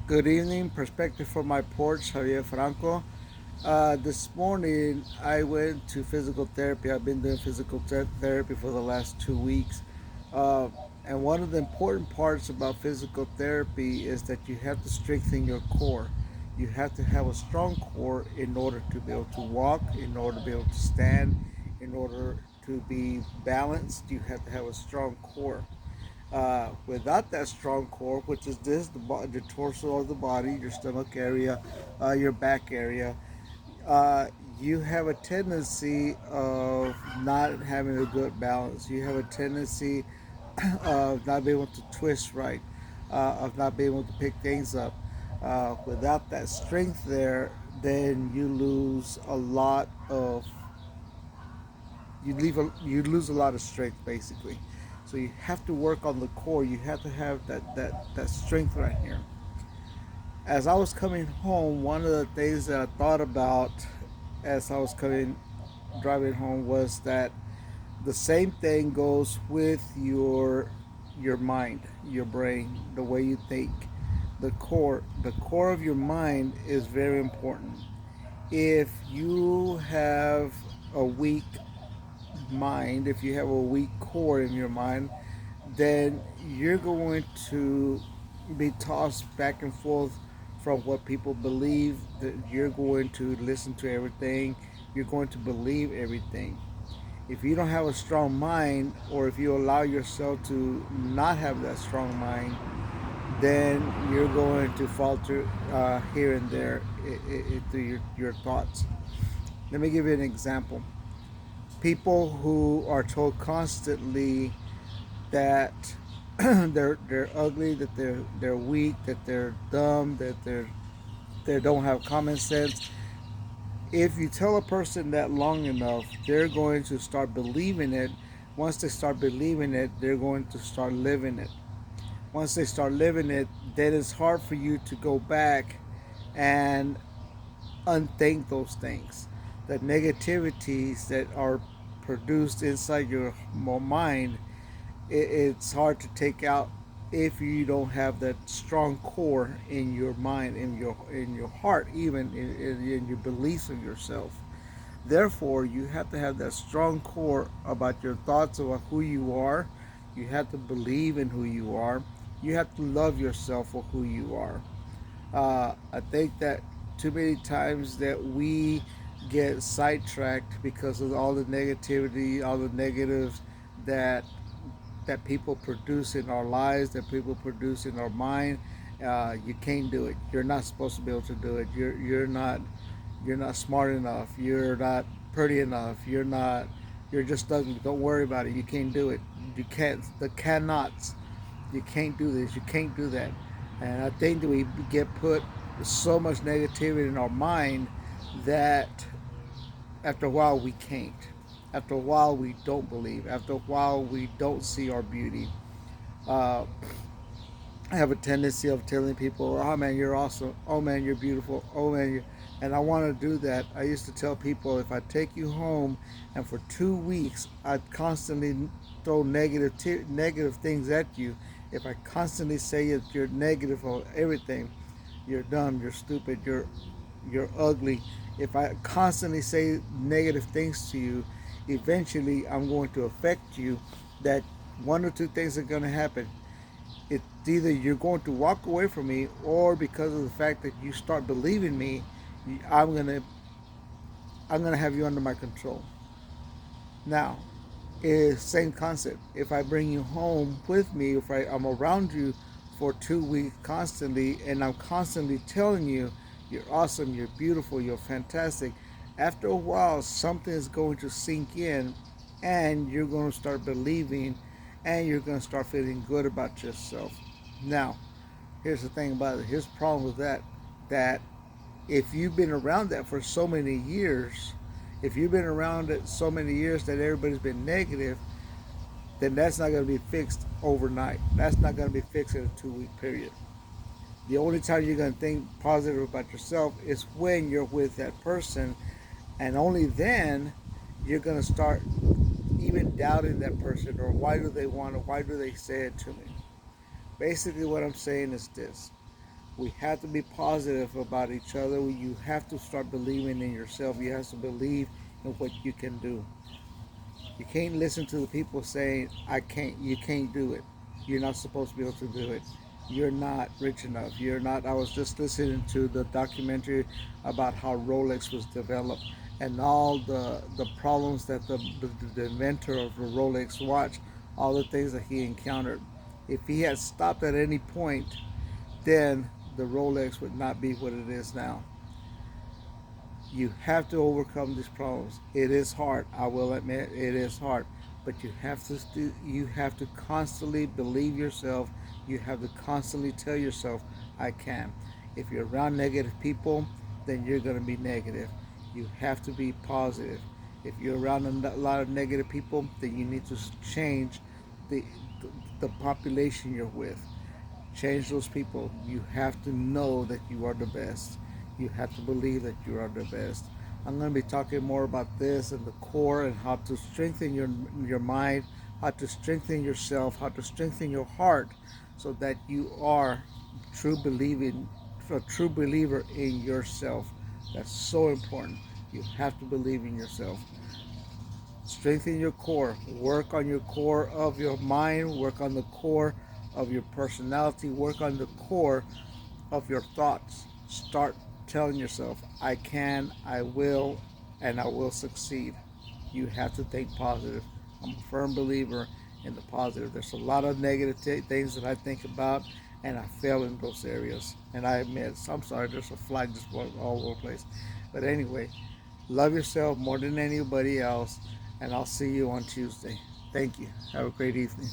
Good evening, Perspective from my porch, Javier Franco. This morning I went to physical therapy. I've been doing therapy for the last 2 weeks. Uh, and one of the important parts about physical therapy is that you have to strengthen your core. You have to have a strong core in order to be able to walk, in order to be able to stand, in order to be balanced. You have to have a strong core. Without that strong core, which is the torso of the body, your stomach area, your back area, uh, you have a tendency of not having a good balance. You have a tendency of not being able to twist right, of not being able to pick things up. Without that strength there, then you lose a lot of strength basically. So you have to work on the core. You have to have that strength right here. As I was coming home, one of the things that I thought about as I was coming driving home was that the same thing goes with your mind, your brain, the way you think. The core of your mind is very important. If you have a weak mind, if you have a weak core in your mind, then you're going to be tossed back and forth from what people believe, that you're going to listen to everything, you're going to believe everything. If you don't have a strong mind, or if you allow yourself to not have that strong mind, then you're going to falter here and there through your thoughts. Let me give you an example. People who are told constantly that they're ugly, that they're weak, that they're dumb, that they don't have common sense. If you tell a person that long enough, they're going to start believing it. Once they start believing it, they're going to start living it. Once they start living it, then it's hard for you to go back and unthink those things. The negativities that are produced inside your mind, it's hard to take out if you don't have that strong core in your mind, in your heart, even in your beliefs of yourself. Therefore, you have to have that strong core about your thoughts about who you are. You have to believe in who you are. You have to love yourself for who you are. I think that too many times that we get sidetracked because of all the negativity, all the negatives that people produce in our lives, that people produce in our mind. You can't do it. You're not supposed to be able to do it. You're not smart enough. You're not pretty enough. You're just ugly. Don't worry about it. You can't do it. You can't. The cannots. You can't do this. You can't do that. And I think that we get put so much negativity in our mind that after a while we can't. After a while we don't believe. After a while we don't see our beauty. Uh, I have a tendency of telling people, "Oh man, you're awesome. Oh man, you're beautiful. Oh man," and I want to do that. I used to tell people, if I take you home, and for 2 weeks I constantly throw negative things at you. If I constantly say that you're negative on everything, you're dumb, you're stupid, you're ugly. If I constantly say negative things to you, eventually I'm going to affect you. That one or two things are going to happen. It's either you're going to walk away from me, or because of the fact that you start believing me, I'm gonna I'm gonna have you under my control. Now, is same concept. If I bring you home with me, if I'm around you for 2 weeks constantly, and I'm constantly telling you you're awesome, you're beautiful, you're fantastic, after a while something is going to sink in, and you're going to start believing, and you're going to start feeling good about yourself. Now, here's the thing about it. Here's the problem with that. That if you've been around that for so many years, if you've been around it so many years that everybody's been negative, then that's not going to be fixed overnight. That's not going to be fixed in a 2 week period. The only time you're going to think positive about yourself is when you're with that person, and only then you're going to start even doubting that person, or why do they say it to me. Basically, what I'm saying is this: We have to be positive about each other. You have to start believing in yourself. You have to believe in what you can do. You can't listen to the people saying, I can't, you can't do it. You're not supposed to be able to do it. You're not rich enough. You're not. I was just listening to the documentary about how Rolex was developed and all the problems that the inventor of the Rolex watch, all the things that he encountered. If he had stopped at any point, then the Rolex would not be what it is now. You have to overcome these problems. It is hard. I will admit it is hard, but you have to constantly believe yourself. You have to constantly tell yourself, I can. If you're around negative people, then you're going to be negative. You have to be positive. If you're around a lot of negative people, then you need to change the the population you're with. Change those people. You have to know that you are the best. You have to believe that you are the best. I'm going to be talking more about this and the core and how to strengthen your mind, how to strengthen yourself, how to strengthen your heart, so that you are a true believer in yourself. That's so important. You have to believe in yourself. Strengthen your core. Work on your core of your mind. Work on the core of your personality. Work on the core of your thoughts. Start telling yourself, I can, I will, and I will succeed. You have to think positive. I'm a firm believer in the positive. There's a lot of negative things that I think about, and I fail in those areas. And I admit, I'm sorry, there's a flag just going all over the place. But anyway, love yourself more than anybody else, and I'll see you on Tuesday. Thank you. Have a great evening.